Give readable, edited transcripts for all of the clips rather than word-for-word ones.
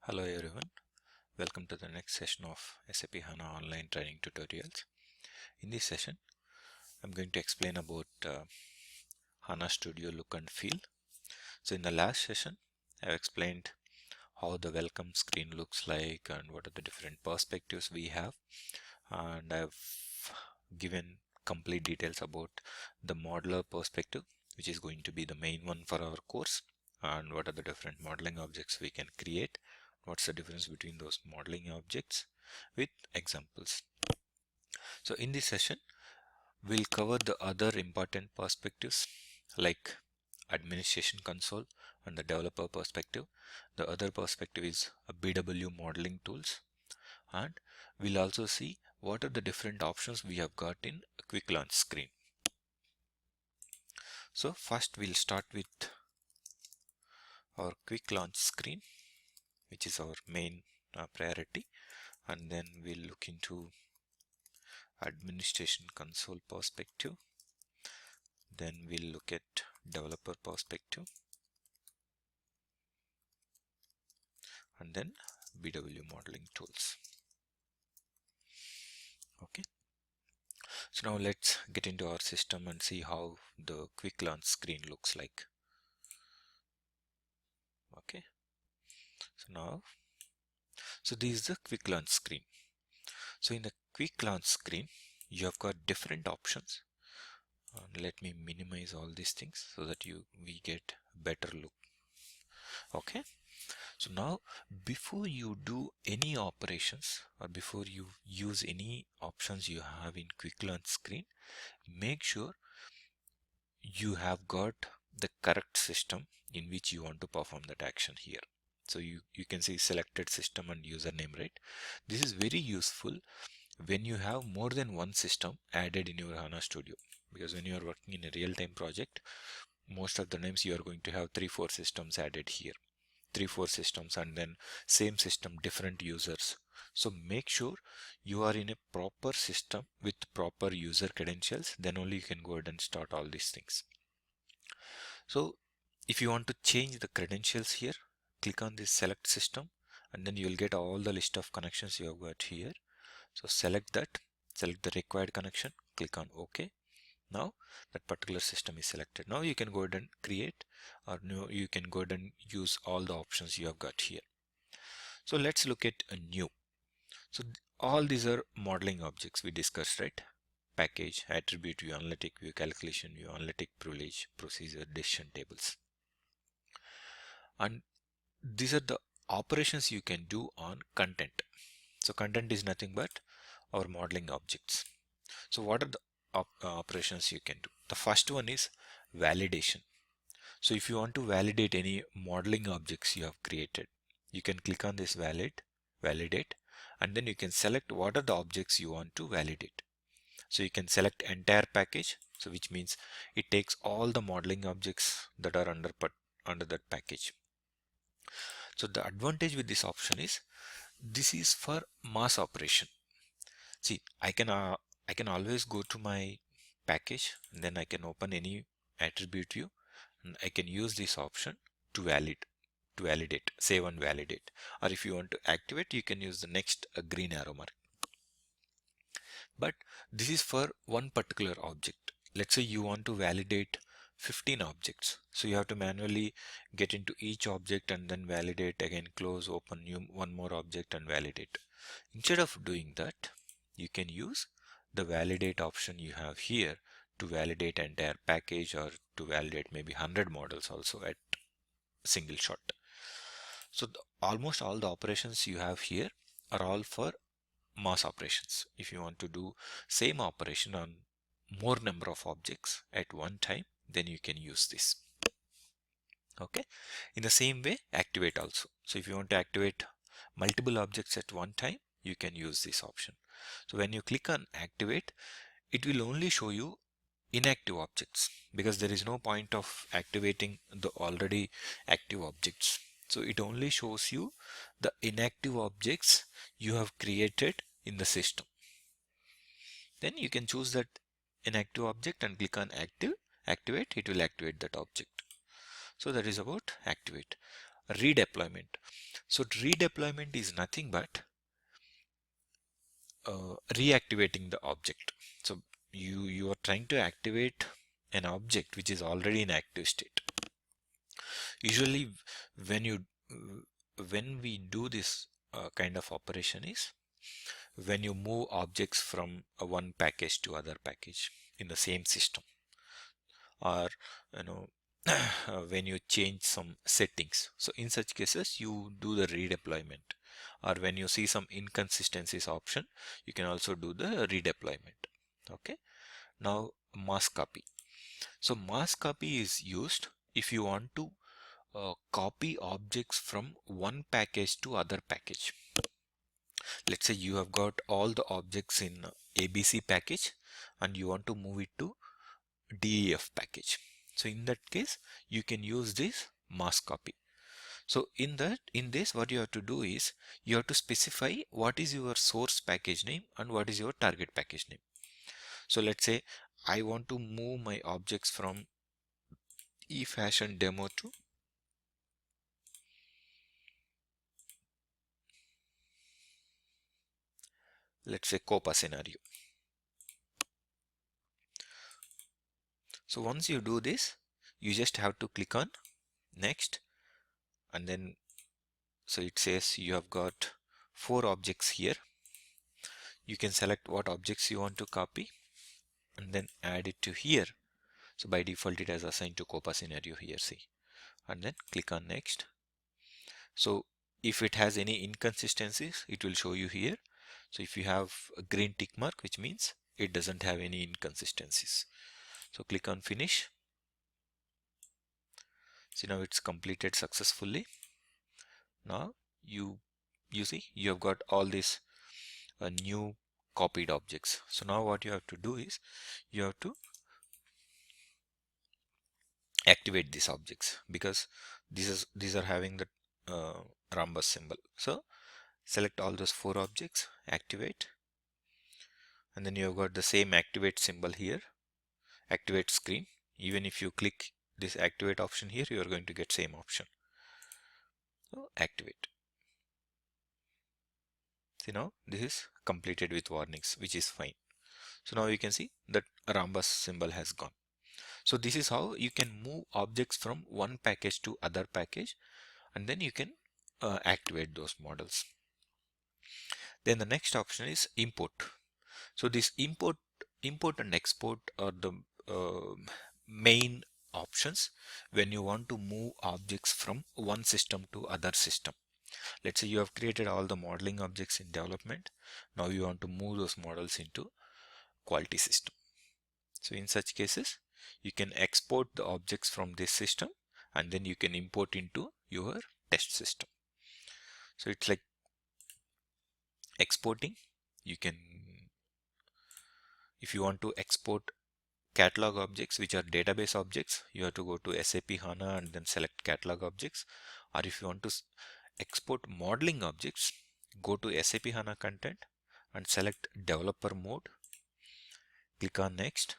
Hello everyone, welcome to the next session of SAP HANA online training tutorials. In this session, I'm going to explain about HANA Studio look and feel. So in the last session, I've explained how the welcome screen looks like and what are the different perspectives we have, and I've given complete details about the modeler perspective, which is going to be the main one for our course, and what are the different modeling objects we can create. What's the difference between those modeling objects with examples. So in this session, we'll cover the other important perspectives like administration console and the developer perspective. The other perspective is a BW modeling tools, and we'll also see what are the different options we have got in a quick launch screen. So first we'll start with our quick launch screen, which is our main priority, and then we'll look into administration console perspective, then we'll look at developer perspective, and then BW modeling tools. Okay, so now let's get into our system and see how the quick launch screen looks like. Okay, so this is the quick launch screen. So in the quick launch screen, you have got different options. Let me minimize all these things so that we get better look. Okay, so now before you do any operations or before you use any options you have in quick launch screen, make sure you have got the correct system in which you want to perform that action here. So you can see selected system and username, right? This is very useful when you have more than one system added in your HANA Studio, because when you are working in a real-time project, most of the times you are going to have 3-4 systems added here, 3-4 systems, and then same system, different users. So make sure you are in a proper system with proper user credentials, then only you can go ahead and start all these things. So if you want to change the credentials here, click on this select system, and then you will get all the list of connections you have got here. So select that, select the required connection, click on OK. Now that particular system is selected. Now you can go ahead and create, or you can go ahead and use all the options you have got here. So let's look at a new. So all these are modeling objects we discussed, right? Package, attribute view, analytic view, calculation view, analytic privilege, procedure, decision tables. And these are the operations you can do on content. So content is nothing but our modeling objects. So what are the operations you can do? The first one is validation. So if you want to validate any modeling objects you have created, you can click on this validate, and then you can select what are the objects you want to validate. So you can select entire package, so which means it takes all the modeling objects that are under that package. So the advantage with this option is this is for mass operation. See, I can always go to my package, and then I can open any attribute view, and I can use this option to validate, save and validate. Or if you want to activate, you can use the next green arrow mark. But this is for one particular object. Let's say you want to validate 15 objects. So you have to manually get into each object and then validate again, close, open one more object and validate. Instead of doing that, you can use the validate option you have here to validate entire package, or to validate maybe 100 models also at single shot. So almost all the operations you have here are all for mass operations. If you want to do same operation on more number of objects at one time, then you can use this. Okay, in the same way, activate also. So if you want to activate multiple objects at one time, you can use this option. So when you click on activate, it will only show you inactive objects, because there is no point of activating the already active objects. So it only shows you the inactive objects you have created in the system. Then you can choose that inactive object and click on activate. It will activate that object. So that is about activate. Redeployment. So redeployment is nothing but reactivating the object. So you are trying to activate an object which is already in active state. Usually when you when we do this kind of operation is when you move objects from one package to other package in the same system, or you know when you change some settings. So in such cases you do the redeployment, or when you see some inconsistencies option, you can also do the redeployment. Okay, now mask copy. So mask copy is used if you want to copy objects from one package to other package. Let's say you have got all the objects in ABC package and you want to move it to DEF package. So in that case you can use this mask copy. So in this what you have to do is you have to specify what is your source package name and what is your target package name. So let's say I want to move my objects from eFashion demo to let's say Copa scenario. So once you do this, you just have to click on next, and then so it says you have got 4 objects here. You can select what objects you want to copy and then add it to here. So by default it has assigned to Copa scenario here, see, and then click on next. So if it has any inconsistencies, it will show you here. So if you have a green tick mark, which means it doesn't have any inconsistencies. So click on finish. See, now it's completed successfully. Now you see you have got all these new copied objects. So now what you have to do is you have to activate these objects, because these are having the rhombus symbol. So select all those 4 objects, activate, and then you have got the same activate symbol here, activate screen. Even if you click this activate option here, you are going to get same option. So activate. See, now this is completed with warnings, which is fine. So now you can see that rhombus symbol has gone. So this is how you can move objects from one package to other package, and then you can activate those models. Then the next option is import. So this import and export are the main options when you want to move objects from one system to other system. Let's say you have created all the modeling objects in development. Now you want to move those models into quality system. So in such cases, you can export the objects from this system and then you can import into your test system. So it's like exporting. You can, if you want to export catalog objects, which are database objects, you have to go to SAP HANA and then select catalog objects. Or if you want to export modeling objects, go to SAP HANA content and select developer mode, click on next,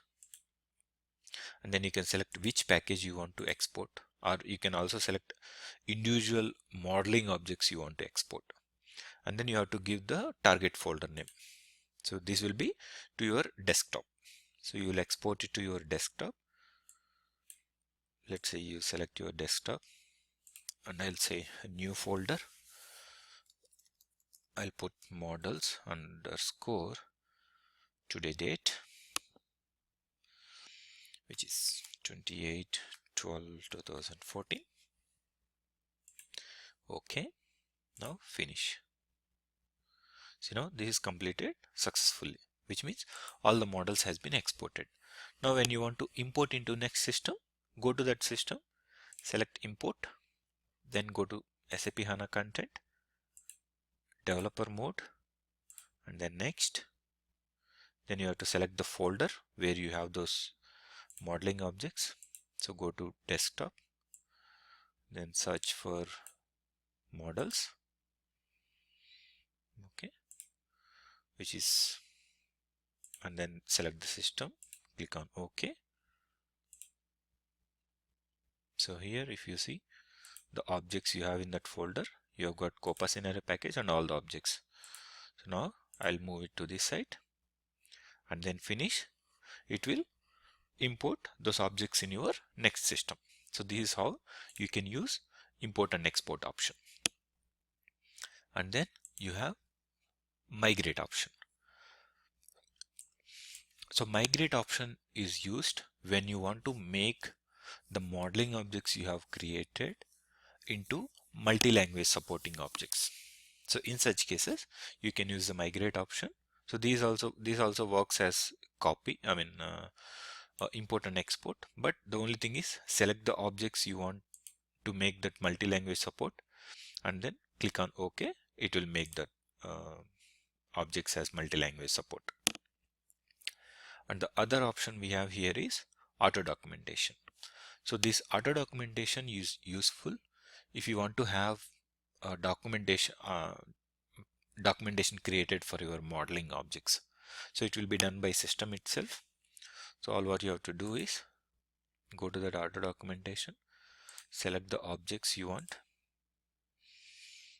and then you can select which package you want to export, or you can also select individual modeling objects you want to export, and then you have to give the target folder name. So this will be to your desktop. So you will export it to your desktop. Let's say you select your desktop and I'll say new folder. I'll put models underscore today date, which is 28/12/2014. Okay, now finish. So now this is completed successfully, which means all the models has been exported. Now when you want to import into next system, go to that system, select import, then go to SAP HANA content, developer mode, and then next. Then you have to select the folder where you have those modeling objects. So go to desktop, then search for models, okay, which is, and then select the system, click on OK. So here if you see the objects you have in that folder, you have got Copa scenario package and all the objects. So now I'll move it to this side and then finish. It will import those objects in your next system. So this is how you can use import and export option. And then you have migrate option. So migrate option is used when you want to make the modeling objects you have created into multi-language supporting objects. So in such cases you can use the migrate option. So this also works as copy, import and export, but the only thing is select the objects you want to make that multi-language support and then click on OK. It will make the objects as multi-language support. And the other option we have here is auto documentation. So this auto documentation is useful if you want to have a documentation created for your modeling objects. So it will be done by system itself. So all what you have to do is go to that auto documentation, select the objects you want.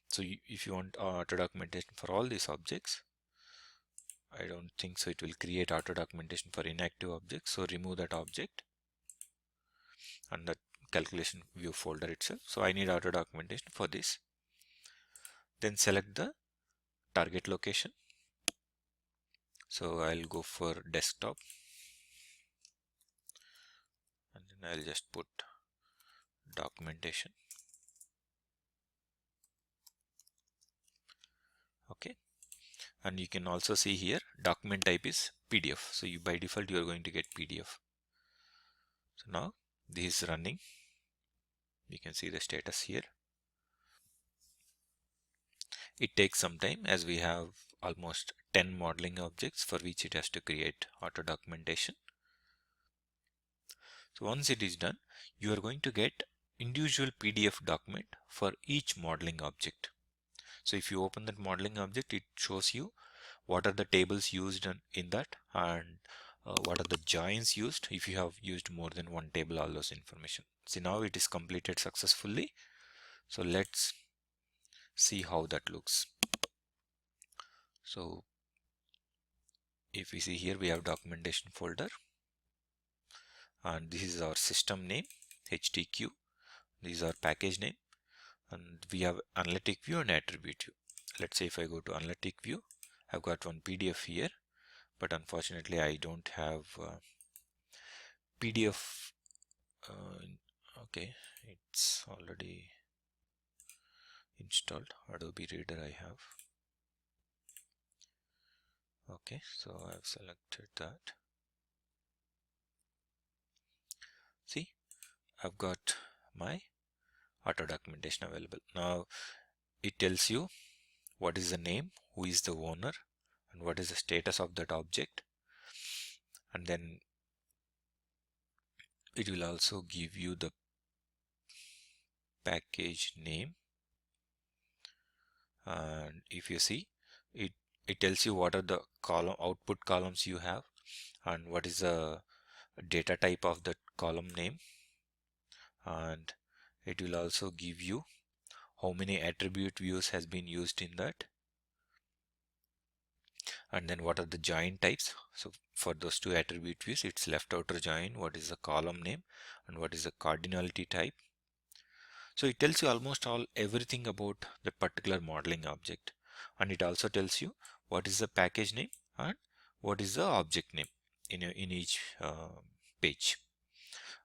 So if you want auto documentation for all these objects, I don't think so it will create auto documentation for inactive objects. So remove that object and that calculation view folder itself. So I need auto documentation for this. Then select the target location. So I'll go for desktop and then I'll just put documentation. Okay. And you can also see here document type is PDF. So by default you are going to get PDF. So now this is running. You can see the status here. It takes some time as we have almost 10 modeling objects for which it has to create auto documentation. So once it is done, you are going to get individual PDF document for each modeling object. So if you open that modeling object, it shows you what are the tables used in that and what are the joins used. If you have used more than one table, all those information. See, now it is completed successfully. So let's see how that looks. So if we see here, we have documentation folder and this is our system name HTQ. This is our package name and we have analytic view and attribute view. Let's say if I go to analytic view, I've got one PDF here, but unfortunately I don't have PDF. Okay, it's already installed. Adobe Reader I have. Okay, so I've selected that. See, I've got my auto documentation available. Now it tells you what is the name, who is the owner, and what is the status of that object, and then it will also give you the package name. And if you see, it tells you what are the output columns you have and what is the data type of that column name, and it will also give you how many attribute views has been used in that, and then what are the join types. So for those two attribute views, it's left outer join, what is the column name, and what is the cardinality type. So it tells you almost everything about the particular modeling object, and it also tells you what is the package name and what is the object name in each page.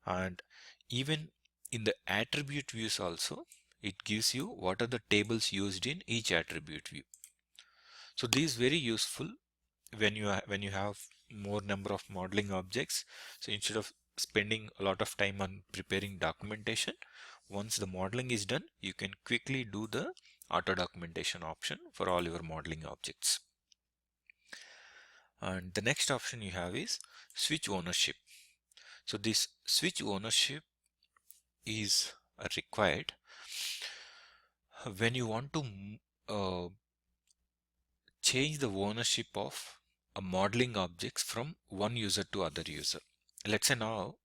And even in the attribute views also, it gives you what are the tables used in each attribute view. So this is very useful when you have more number of modeling objects. So instead of spending a lot of time on preparing documentation, once the modeling is done, you can quickly do the auto documentation option for all your modeling objects. And the next option you have is switch ownership. So this switch ownership is required when you want to change the ownership of a modeling objects from one user to other user. Let's say now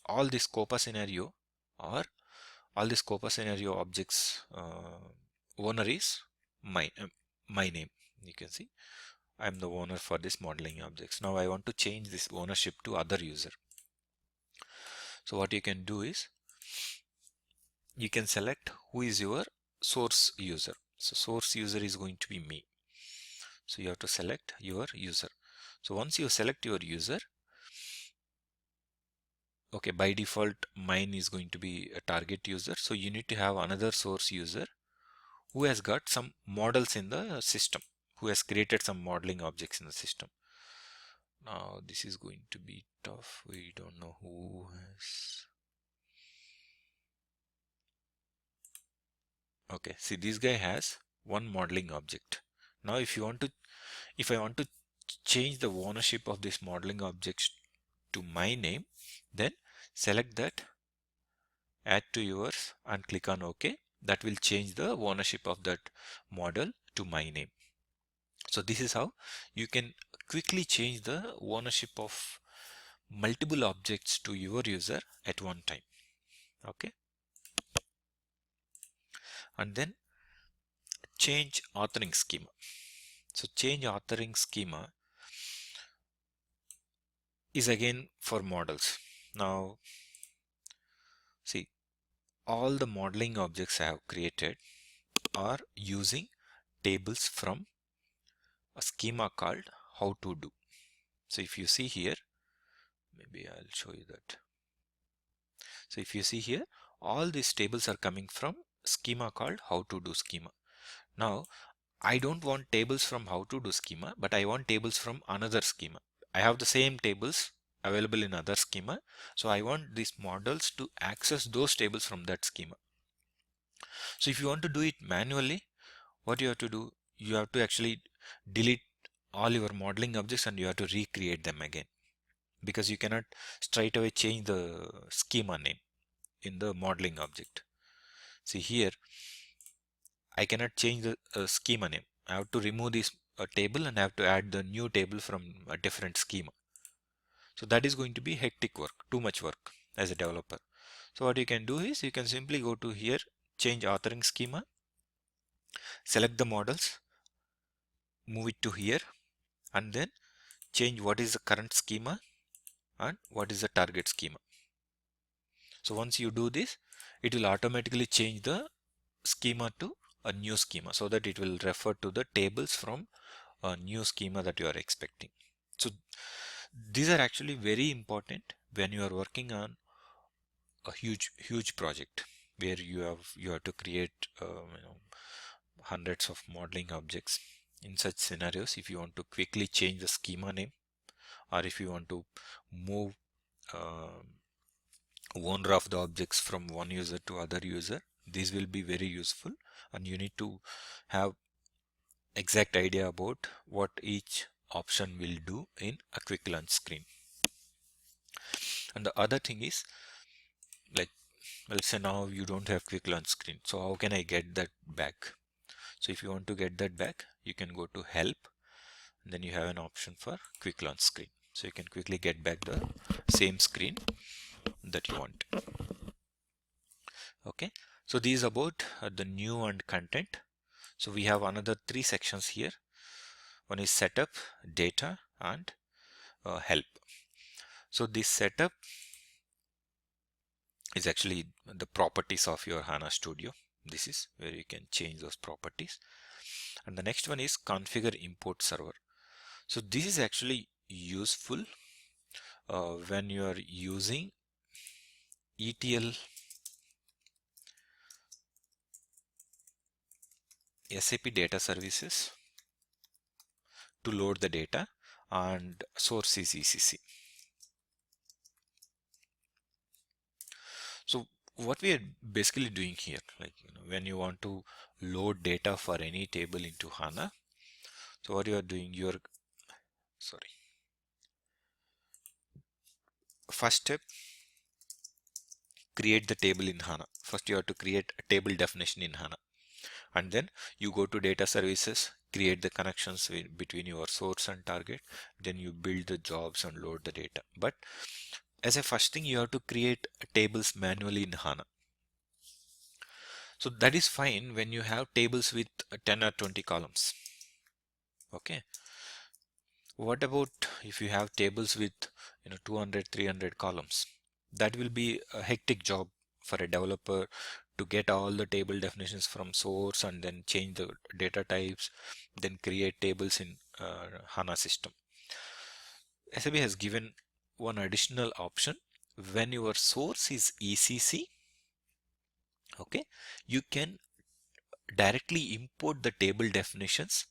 all this Copa scenario or all these Copa scenario objects owner is my name. You can see I'm the owner for this modeling objects. Now I want to change this ownership to other user. So what you can do is you can select who is your source user. So source user is going to be me. So you have to select your user. So once you select your user, okay, by default mine is going to be a target user. So you need to have another source user who has got some models in the system, who has created some modeling objects in the system. Now this is going to be tough. We don't know who has. Okay, see, this guy has one modeling object. Now if I want to change the ownership of this modeling objects to my name, then select that, add to yours and click on OK. That will change the ownership of that model to my name. So this is how you can quickly change the ownership of multiple objects to your user at one time. Okay. And then change authoring schema. So change authoring schema is again for models. Now see, all the modeling objects I have created are using tables from a schema called how to do. So if you see here, maybe I'll show you that. So if you see here, all these tables are coming from schema called how to do schema. Now I don't want tables from how to do schema, but I want tables from another schema. I have the same tables available in other schema. So I want these models to access those tables from that schema. So if you want to do it manually, what you have to do, you have to actually delete all your modeling objects and you have to recreate them again, because you cannot straight away change the schema name in the modeling object. See here, I cannot change the schema name. I have to remove this table and I have to add the new table from a different schema. So that is going to be hectic work, too much work as a developer. So what you can do is you can simply go to here, change authoring schema, select the models, move it to here, and then change what is the current schema and what is the target schema. So once you do this, it will automatically change the schema to a new schema, so that it will refer to the tables from a new schema that you are expecting. So these are actually very important when you are working on a huge project where you have to create hundreds of modeling objects. In such scenarios, if you want to quickly change the schema name, or if you want to move owner of the objects from one user to other user, these will be very useful, and you need to have exact idea about what each option will do in a quick launch screen. And the other thing is, like, let's say now you don't have quick launch screen, so how can I get that back? So if you want to get that back, you can go to help, and then you have an option for quick launch screen, so you can quickly get back the same screen that you want. Okay, so this is about the new and content. So we have another 3 sections here. One is setup, data, and help. So this setup is actually the properties of your HANA Studio. This is where you can change those properties. And the next one is configure import server. So this is actually useful when you are using ETL SAP data services to load the data, and source is ECC. So what we are basically doing here, like when you want to load data for any table into HANA, so what you are doing, first step, create the table in HANA. First you have to create a table definition in HANA, and then you go to data services, create the connections between your source and target, then you build the jobs and load the data. But as a first thing, you have to create tables manually in HANA. So that is fine when you have tables with 10 or 20 columns. Okay. What about if you have tables with 200, 300 columns? That will be a hectic job for a developer to get all the table definitions from source and then change the data types, then create tables in HANA system. SAP has given one additional option. When your source is ECC, okay, you can directly import the table definitions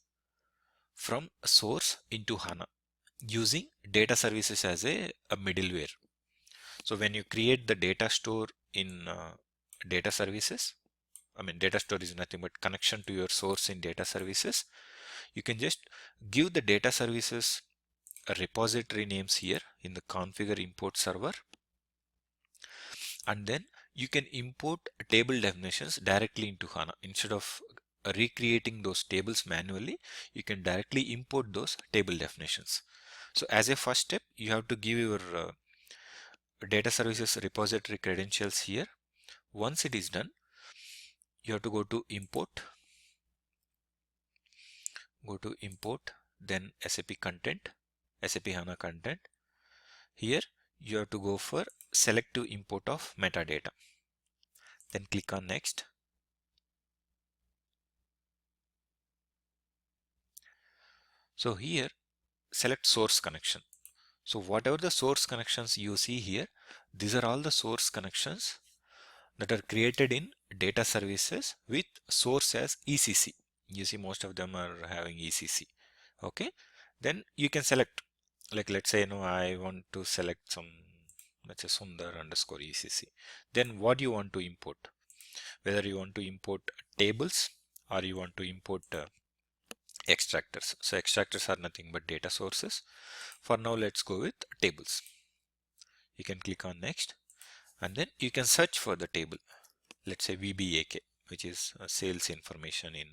from source into HANA using data services as a middleware. So when you create the data store in data services, data store is nothing but connection to your source in data services. You can just give the data services a repository names here in the configure import server, and then you can import table definitions directly into HANA. Instead of recreating those tables manually, you can directly import those table definitions. So as a first step, you have to give your data services repository credentials here. Once it is done, you have to go to import, then SAP content, SAP HANA content. Here you have to go for selective import of metadata, then click on next. So here select source connection. So whatever the source connections you see here, these are all the source connections that are created in data services with source as ECC. You see most of them are having ECC. Okay, then you can select, like let's say I want to select some, let's say Sundar underscore ECC. Then what you want to import, whether you want to import tables or you want to import extractors. So extractors are nothing but data sources. For now, let's go with tables. You can click on next, and then you can search for the table. Let's say VBAK, which is sales information in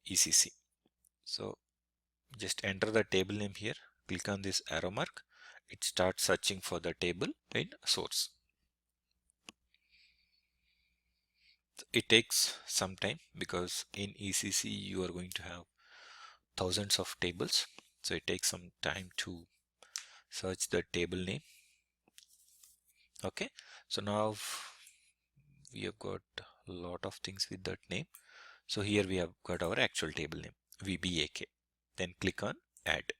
ECC. So just enter the table name here, click on this arrow mark. It starts searching for the table in source. It takes some time because in ECC you are going to have thousands of tables. So it takes some time to search the table name. Okay, so now we have got a lot of things with that name. So here we have got our actual table name, VBAK. Then click on add.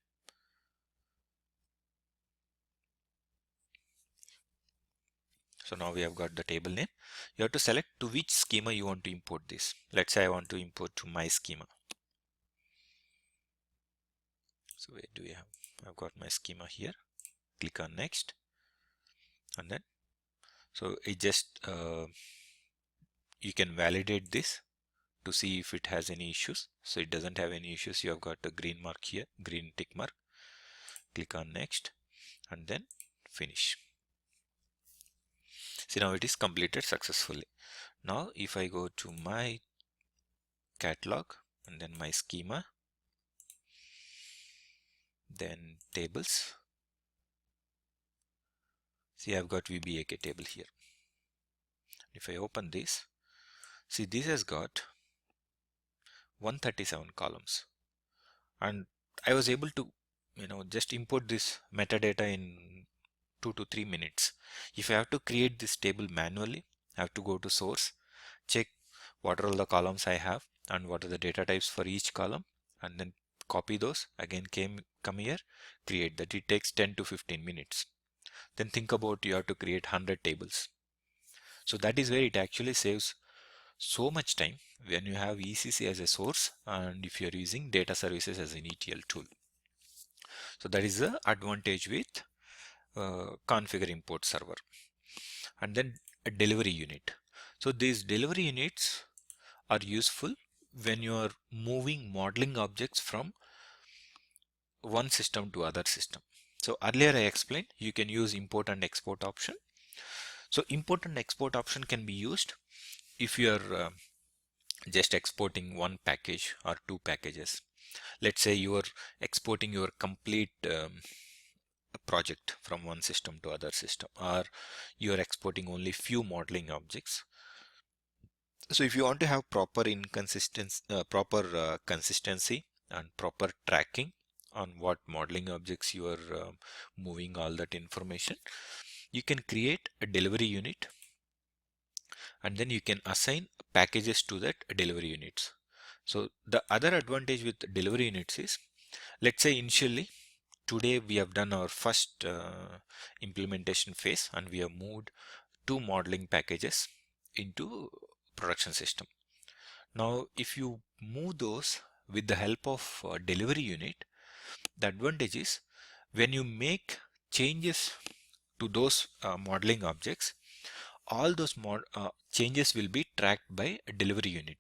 So now we have got the table name. You have to select to which schema you want to import this. Let's say I want to import to my schema. So where do we have? I've got my schema here. Click on next, and then so it just you can validate this to see if it has any issues. So it doesn't have any issues. You have got a green mark here, green tick mark. Click on next and then finish. See, now it is completed successfully. Now if I go to my catalog and then my schema, then tables, see I've got VBAK table here. If I open this, see this has got 137 columns, and I was able to just import this metadata in 2 to 3 minutes. If I have to create this table manually, I have to go to source, check what are all the columns I have and what are the data types for each column, and then copy those, again come here, create that. It takes 10 to 15 minutes. Then think about you have to create 100 tables. So that is where it actually saves so much time when you have ECC as a source and if you are using data services as an ETL tool. So that is the advantage with configure import server. And then a delivery unit. So these delivery units are useful when you are moving modeling objects from one system to other system. So earlier I explained you can use import and export option. So import and export option can be used if you are just exporting one package or two packages. Let's say you are exporting your complete project from one system to other system, or you are exporting only few modeling objects. So if you want to have proper consistency and proper tracking on what modeling objects you are moving all that information, you can create a delivery unit, and then you can assign packages to that delivery units. So the other advantage with delivery units is, let's say initially today we have done our first implementation phase and we have moved 2 modeling packages into production system. Now if you move those with the help of delivery unit, the advantage is when you make changes to those modeling objects, all those changes will be tracked by a delivery unit.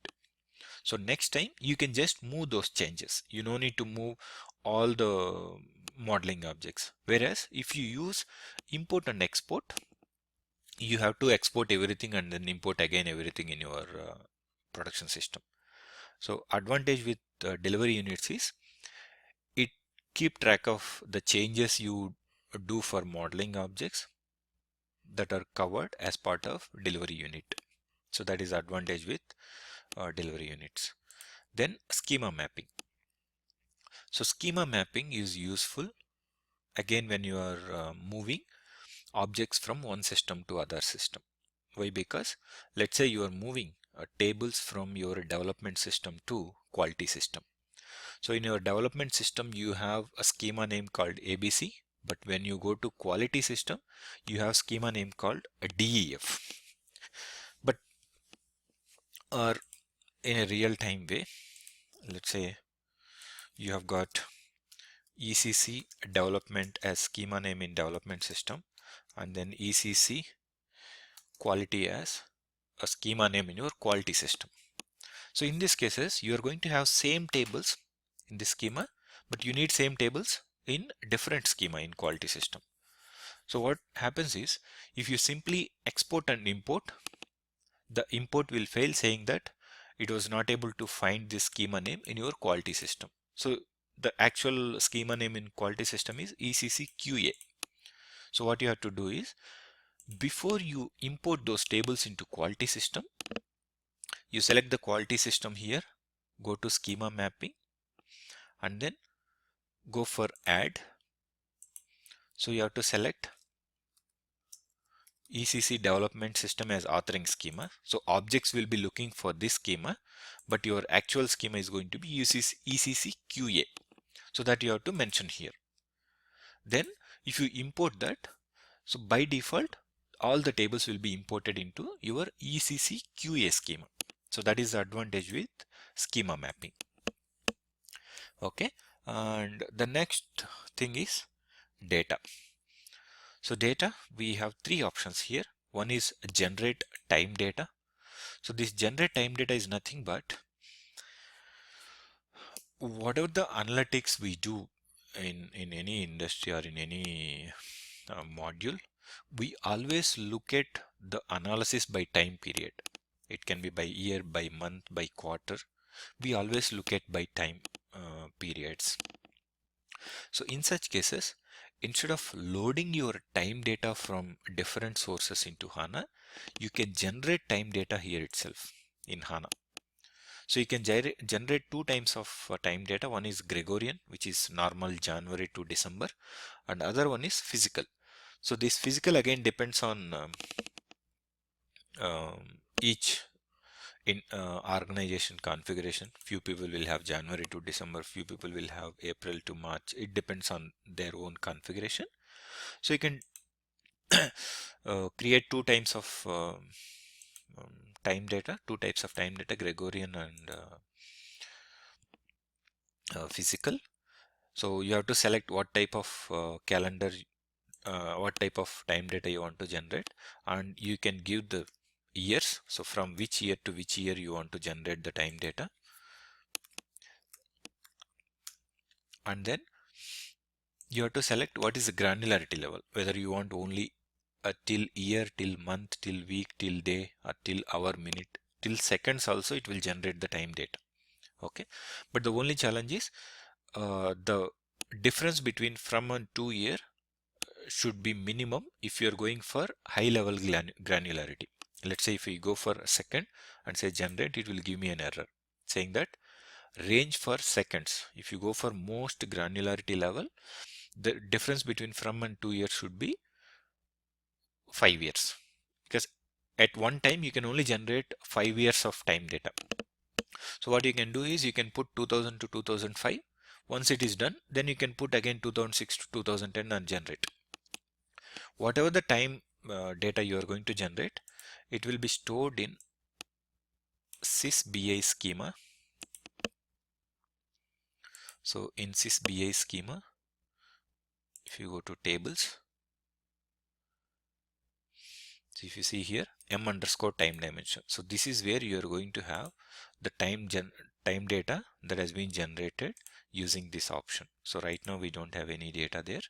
So next time you can just move those changes. You don't need to move all the modeling objects. Whereas if you use import and export, you have to export everything and then import again everything in your production system. So advantage with delivery units is it keep track of the changes you do for modeling objects that are covered as part of delivery unit. So that is advantage with delivery units. Then schema mapping. So schema mapping is useful again when you are moving objects from one system to other system. Why? Because let's say you are moving tables from your development system to quality system. So in your development system you have a schema name called ABC, but when you go to quality system you have schema name called a DEF. But or in a real-time way, let's say you have got ECC development as schema name in development system, and then ECC quality as a schema name in your quality system. So in these cases you are going to have same tables in this schema, but you need same tables in different schema in quality system. So what happens is, if you simply export and import, the import will fail saying that it was not able to find this schema name in your quality system. So the actual schema name in quality system is ECC QA. So what you have to do is, before you import those tables into quality system, you select the quality system here, go to schema mapping, and then go for add. So you have to select ECC development system as authoring schema. So objects will be looking for this schema, but your actual schema is going to be ECC QA. So that you have to mention here. Then if you import that, so by default all the tables will be imported into your ECC QA schema. So that is the advantage with schema mapping. Okay, and the next thing is data. So data, we have 3 options here. One is generate time data. So this generate time data is nothing but whatever the analytics we do in any industry or in any module, we always look at the analysis by time period. It can be by year, by month, by quarter. We always look at by time periods. So in such cases, instead of loading your time data from different sources into HANA, you can generate time data here itself in HANA. So you can generate 2 types of time data. One is Gregorian, which is normal January to December, and other one is physical. So this physical again depends on each organization configuration. Few people will have January to December, few people will have April to March. It depends on their own configuration. So you can create 2 types of time data, 2 types of time data, Gregorian and physical. So you have to select what type of calendar, what type of time data you want to generate, and you can give the years. So from which year to which year you want to generate the time data, and then you have to select what is the granularity level, whether you want only till year, till month, till week, till day, or till hour, minute, till seconds also it will generate the time data. Okay, but the only challenge is the difference between from and to year should be minimum if you are going for high level granularity. let's say if we go for a second and say generate, it will give me an error saying that range for seconds. If you go for most granularity level, the difference between from and 2 years should be 5 years, because at one time you can only generate 5 years of time data. So what you can do is you can put 2000 to 2005. Once it is done, then you can put again 2006 to 2010 and generate. Whatever the time data you are going to generate, it will be stored in SysBI schema. So in SysBI schema, if you go to tables, so if you see here m_time dimension, so this is where you are going to have the time data that has been generated using this option. So right now we don't have any data there.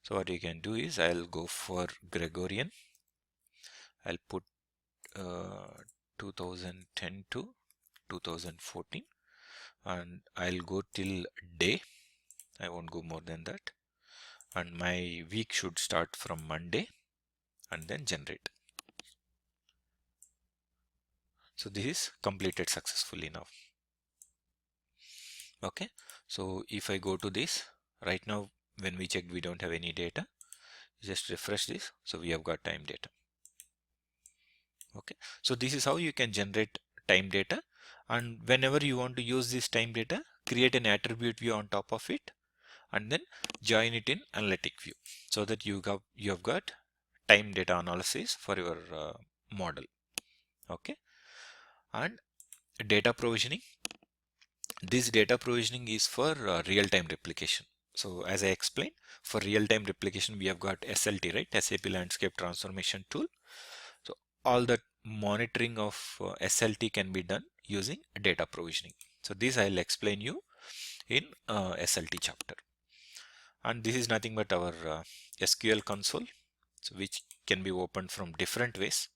So what you can do is I'll go for Gregorian. I'll put 2010 to 2014 and I'll go till day. I won't go more than that, and my week should start from Monday and then generate. So this is completed successfully now. Okay, so if I go to this right now, when we checked we don't have any data, just refresh this, so we have got time data. Okay, so this is how you can generate time data, and whenever you want to use this time data, create an attribute view on top of it and then join it in analytic view, so that you have got time data analysis for your model. Okay, and data provisioning. This data provisioning is for real-time replication. So as I explained, for real-time replication we have got SLT, right? SAP Landscape Transformation Tool. So all the monitoring of SLT can be done using data provisioning. So this I'll explain you in SLT chapter. And this is nothing but our SQL console, so which can be opened from different ways.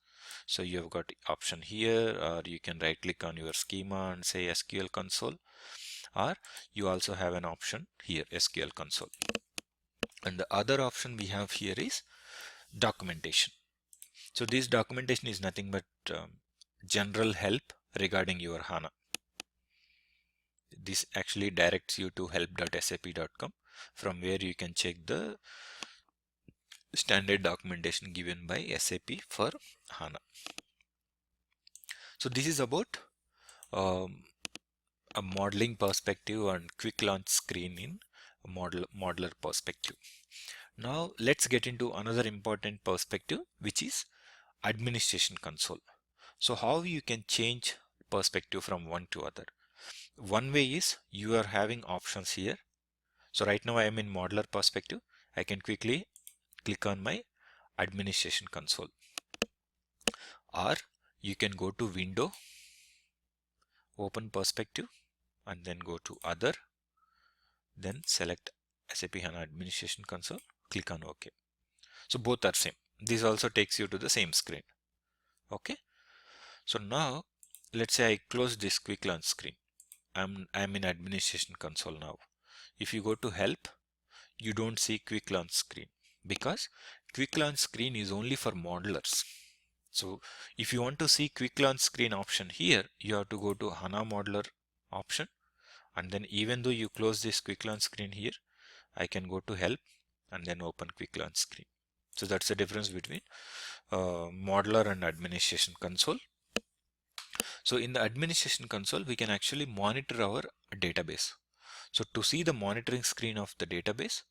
So you have got option here, or you can right click on your schema and say SQL console, or you also have an option here, SQL console. And the other option we have here is documentation. So this documentation is nothing but general help regarding your HANA. This actually directs you to help.sap.com, from where you can check the standard documentation given by SAP for HANA. So this is about a modeling perspective and quick launch screen in a modeler perspective. Now let's get into another important perspective, which is administration console. So how you can change perspective from one to other. One way is you are having options here. So right now I am in modeler perspective. I can quickly click on my administration console, or you can go to window, open perspective, and then go to other, then select SAP HANA administration console, click on OK. So both are same. This also takes you to the same screen. Okay, so now let's say I close this quick launch screen. I'm in administration console now. If you go to help, you don't see quick launch screen, because quick launch screen is only for modelers. So if you want to see quick launch screen option here, you have to go to HANA modeler option, and then even though you close this quick launch screen here, I can go to help and then open quick launch screen. So that's the difference between modeler and administration console. So in the administration console, we can actually monitor our database. So to see the monitoring screen of the database,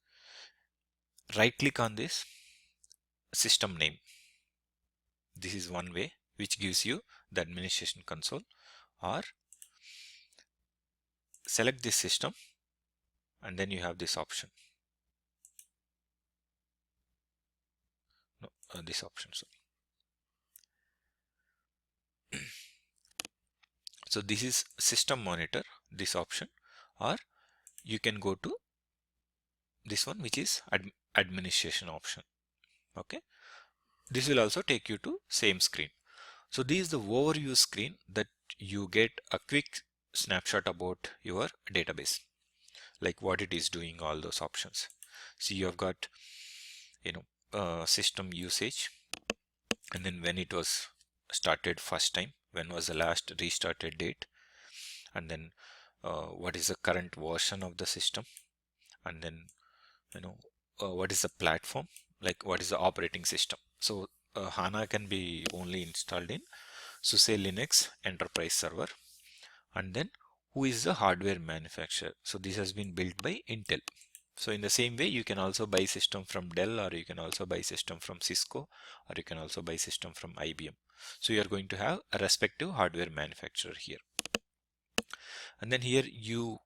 right click on this system name. This is one way which gives you the administration console, or select this system and then you have this option. No, this option, sorry. So this is system monitor, this option, or you can go to this one, which is administration option. Okay, this will also take you to same screen. So this is the overview screen that you get a quick snapshot about your database, like what it is doing, all those options. So you have got, system usage, and then when it was started first time, when was the last restarted date, and then what is the current version of the system, and then what is the platform, like what is the operating system. So HANA can be only installed in, so say Linux enterprise server, and then who is the hardware manufacturer. So this has been built by Intel. So in the same way, you can also buy system from Dell, or you can also buy system from Cisco, or you can also buy system from IBM. So you are going to have a respective hardware manufacturer here. And then here you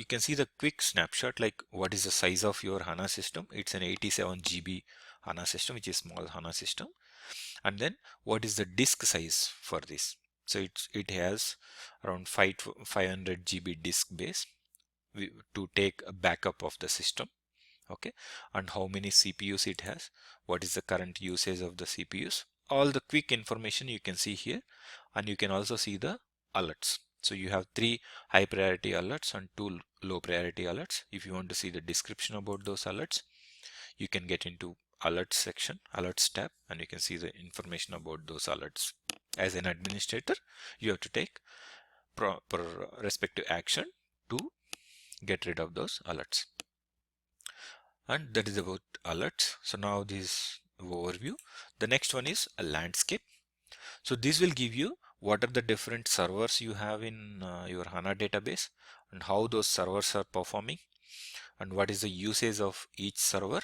can see the quick snapshot, like what is the size of your HANA system. It's an 87 GB HANA system, which is small HANA system. And then what is the disk size for this? So it has around 500 GB disk base to take a backup of the system. Okay, and how many CPUs it has, what is the current usage of the CPUs, all the quick information you can see here. And you can also see the alerts. So you have 3 high priority alerts and 2 low priority alerts. If you want to see the description about those alerts, you can get into alerts section, alerts tab, and you can see the information about those alerts. As an administrator, you have to take proper respective action to get rid of those alerts. And that is about alerts. So now this overview. The next one is a landscape. So this will give you what are the different servers you have in your HANA database, and how those servers are performing, and what is the usage of each server.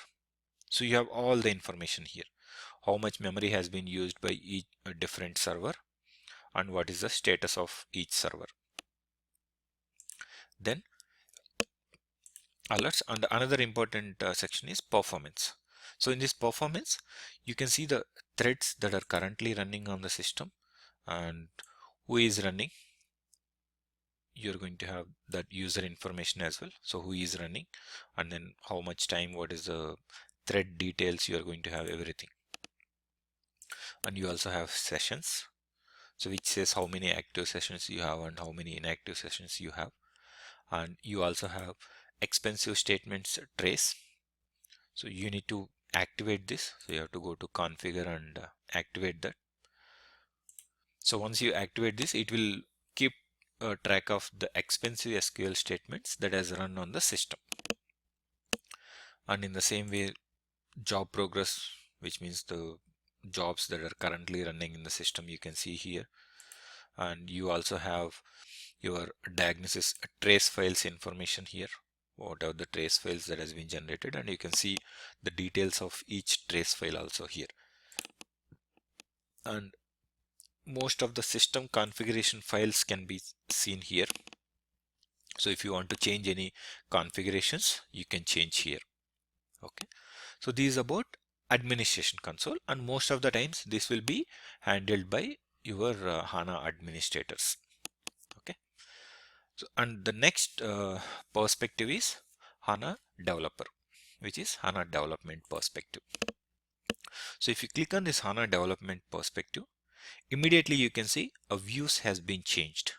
So you have all the information here. How much memory has been used by each different server, and what is the status of each server. Then alerts, and another important section is performance. So in this performance, you can see the threads that are currently running on the system and who is running. You're going to have that user information as well. So who is running, and then how much time, what is the thread details, you are going to have everything. And you also have sessions, so which says how many active sessions you have and how many inactive sessions you have. And you also have expensive statements trace. So you need to activate this. So you have to go to configure and activate that. So once you activate this, it will keep track of the expensive SQL statements that has run on the system. And in the same way, job progress, which means the jobs that are currently running in the system, you can see here. And you also have your diagnosis trace files information here, what are the trace files that has been generated, and you can see the details of each trace file also here. And most of the system configuration files can be seen here. So if you want to change any configurations, you can change here. Okay, so this is about administration console, and most of the times this will be handled by your HANA administrators. Okay, so and the next perspective is HANA developer, which is HANA development perspective. So if you click on this HANA development perspective, immediately you can see a views has been changed.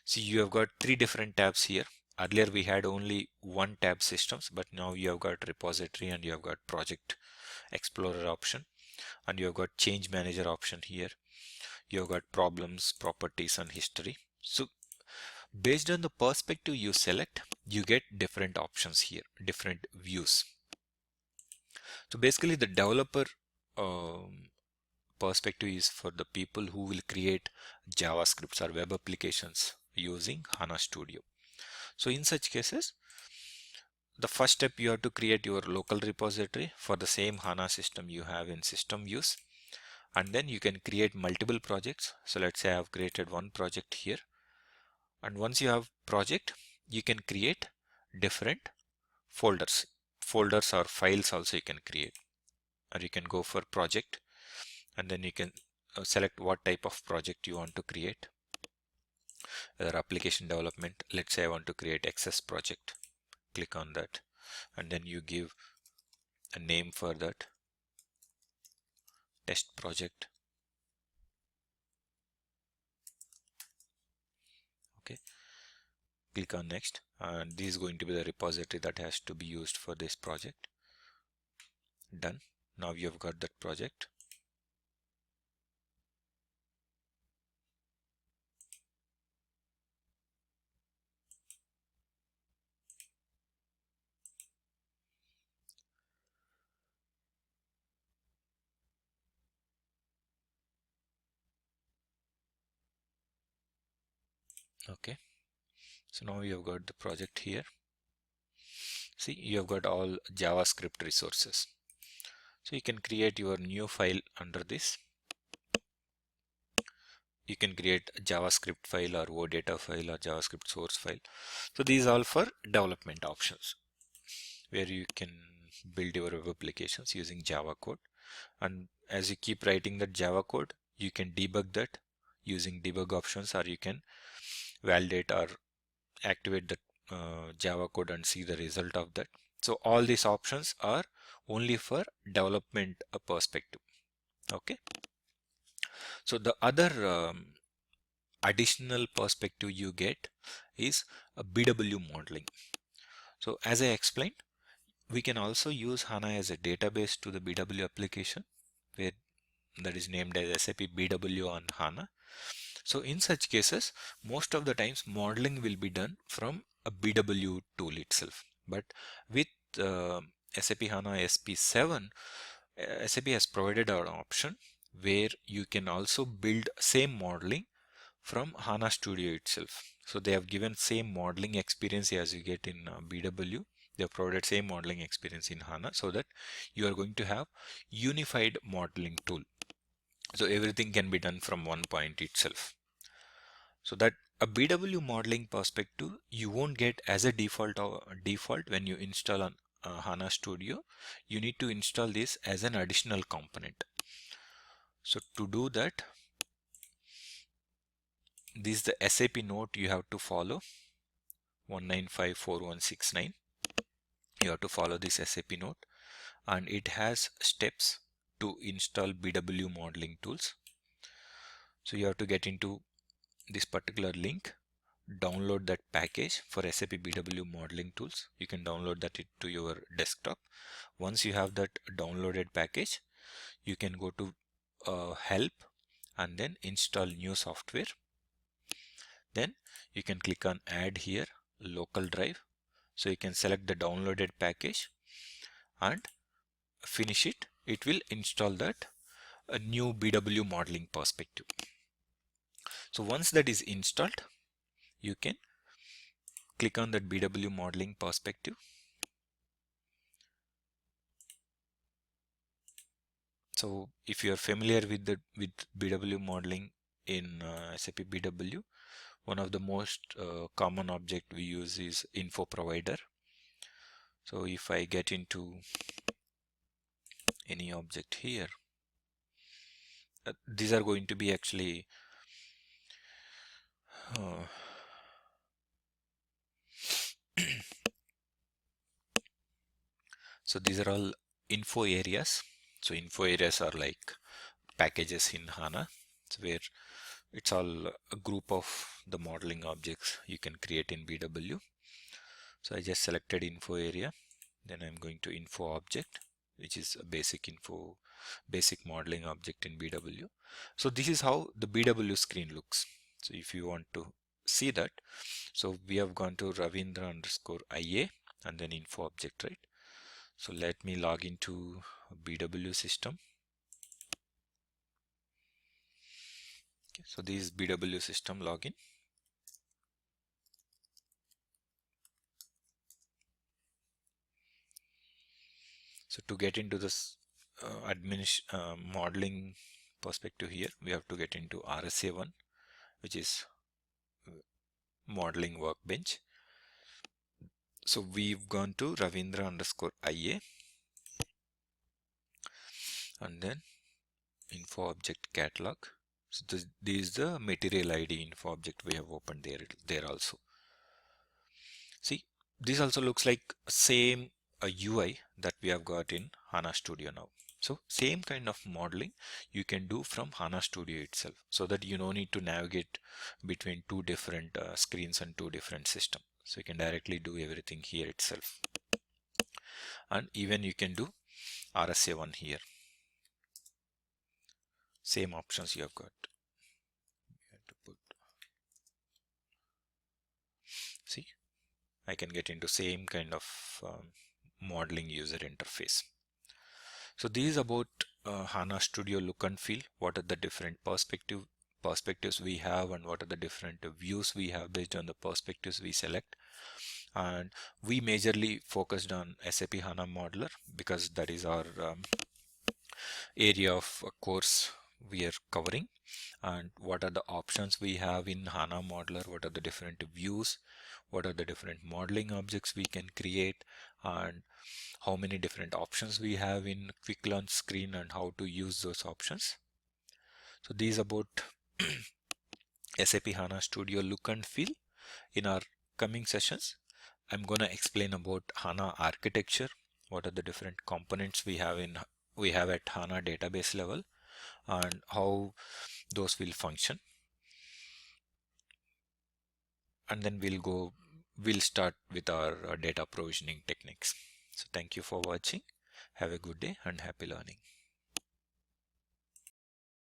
See, you have got 3 different tabs here. Earlier we had only 1 tab systems, but now you have got repository, and you have got project explorer option, and you have got change manager option here. You have got problems, properties, and history. So based on the perspective you select, you get different options here, different views. So basically the developer perspective is for the people who will create JavaScripts or web applications using HANA Studio. So in such cases, the first step, you have to create your local repository for the same HANA system you have in system views, and then you can create multiple projects. So let's say I have created one project here, and once you have project, you can create different folders or files also you can create, or you can go for project, and then you can select what type of project you want to create, whether application development. Let's say I want to create access project, click on that, and then you give a name for that, test project. Okay, click on next, and this is going to be the repository that has to be used for this project. Done. Now you have got that project. Okay, so now you have got the project here. See, you have got all JavaScript resources. So you can create your new file under this. You can create a JavaScript file or OData file or JavaScript source file. So these are all for development options where you can build your web applications using Java code. And as you keep writing that Java code, you can debug that using debug options, or you can validate or activate the Java code and see the result of that. So all these options are only for development perspective. Okay. So the other additional perspective you get is a BW modeling. So as I explained, we can also use HANA as a database to the BW application, where that is named as SAP BW on HANA. So in such cases, most of the times modeling will be done from a BW tool itself. But with SAP HANA SP7, SAP has provided an option where you can also build same modeling from HANA Studio itself. So they have given same modeling experience as you get in BW. They have provided same modeling experience in HANA, so that you are going to have unified modeling tool. So everything can be done from one point itself. So that a BW modeling perspective you won't get as a default when you install on HANA Studio. You need to install this as an additional component. So to do that, this is the SAP note you have to follow, 1954169. You have to follow this SAP note, and it has steps to install BW modeling tools. So you have to get into this particular link, download that package for SAP BW modeling tools. You can download that to your desktop. Once you have that downloaded package, you can go to help and then install new software. Then you can click on add here, local drive. So you can select the downloaded package and finish it. It will install that a new BW modeling perspective. So once that is installed, you can click on that BW modeling perspective. So if you are familiar with BW modeling in SAP BW, one of the most common object we use is info provider. So if I get into any object here, these are going to be actually so these are all info areas. So info areas are like packages in HANA, where it's all a group of the modeling objects you can create in BW. So I just selected info area, then I'm going to info object, which is a basic modeling object in BW. So this is how the BW screen looks. So if you want to see that, so we have gone to Ravindra_IA and then info object, right? So let me log into BW system. Okay, so this is BW system login. So to get into this modeling perspective here, we have to get into RSA1, which is modeling workbench. So we've gone to Ravindra_IA and then info object catalog. So this is the material ID info object we have opened there also. See, this also looks like same a UI that we have got in HANA Studio now. So same kind of modeling you can do from HANA Studio itself, so that you don't need to navigate between two different screens and two different systems. So you can directly do everything here itself. And even you can do RSA1 here. Same options you have got. See, I can get into same kind of modeling user interface. So this is about HANA Studio look and feel. What are the different perspectives we have and what are the different views we have based on the perspectives we select. And we majorly focused on SAP HANA Modeler because that is our area of course we are covering, and what are the options we have in HANA Modeler, what are the different views, what are the different modeling objects we can create, and how many different options we have in quick launch screen and how to use those options. So these about SAP HANA Studio look and feel. In our coming sessions, I'm gonna explain about HANA architecture, what are the different components we have at HANA database level, and how those will function. And then we'll start with our data provisioning techniques. So thank you for watching. Have a good day and happy learning.